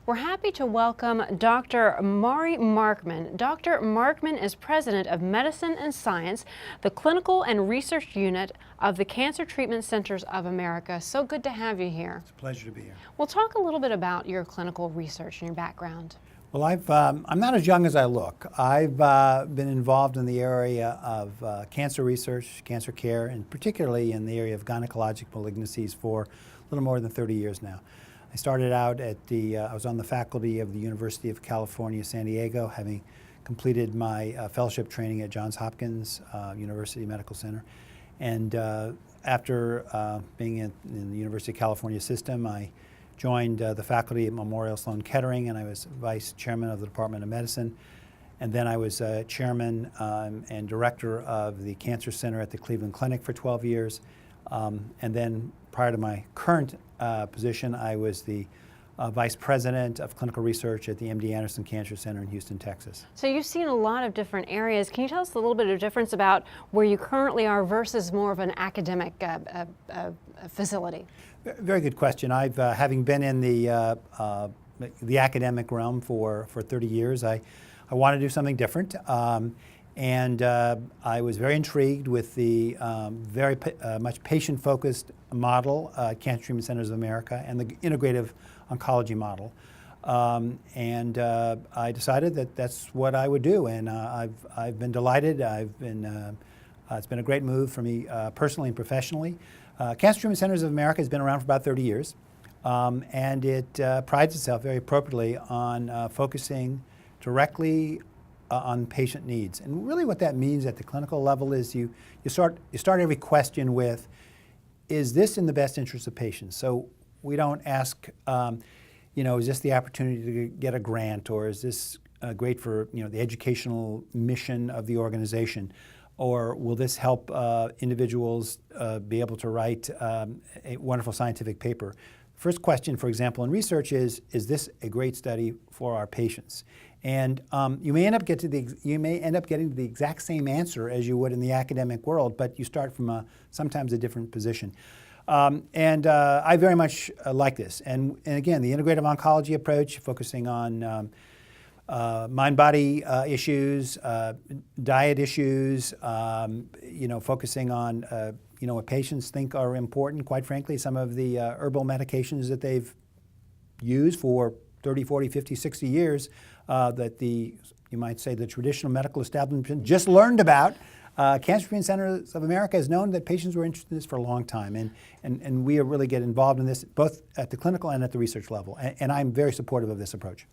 We're happy to welcome Dr. Maurie Markman. Dr. Markman is President of Medicine and Science, the Clinical and Research Unit of the Cancer Treatment Centers of America. So good to have you here. It's a pleasure to be here. We'll talk a little bit about your clinical research and your background. Well, I'm not as young as I look. I've been involved in the area of cancer research, cancer care, and particularly in the area of gynecologic malignancies for a little more than 30 years now. I started out at I was on the faculty of the University of California, San Diego, having completed my fellowship training at Johns Hopkins University Medical Center. And after being in the University of California system, I joined the faculty at Memorial Sloan Kettering, and I was vice chairman of the Department of Medicine. And then I was chairman and director of the Cancer Center at the Cleveland Clinic for 12 years. And then prior to my current position, I was the Vice President of Clinical Research at the MD Anderson Cancer Center in Houston, Texas. So you've seen a lot of different areas. Can you tell us a little bit of difference about where you currently are versus more of an academic facility? Very good question. I've, having been in the academic realm for 30 years, I want to do something different. And I was very intrigued with the very much patient-focused model, Cancer Treatment Centers of America, and the integrative oncology model. And I decided that that's what I would do, and I've been delighted. It's been a great move for me personally and professionally. Cancer Treatment Centers of America has been around for about 30 years, and it prides itself very appropriately on focusing directly on patient needs. And really what that means at the clinical level is you start every question with, is this in the best interest of patients? So we don't ask, is this the opportunity to get a grant, or is this great for the educational mission of the organization? Or will this help individuals be able to write a wonderful scientific paper? First question, for example, in research is this a great study for our patients? And you may end up getting to the exact same answer as you would in the academic world, but you start from sometimes a different position. I very much like this. And again, the integrative oncology approach, focusing on mind-body issues, diet issues, focusing on what patients think are important. Quite frankly, some of the herbal medications that they've used for 30, 40, 50, 60 years that you might say the traditional medical establishment just learned about. Cancer Treatment Centers of America has known that patients were interested in this for a long time, and we really get involved in this both at the clinical and at the research level, and I'm very supportive of this approach.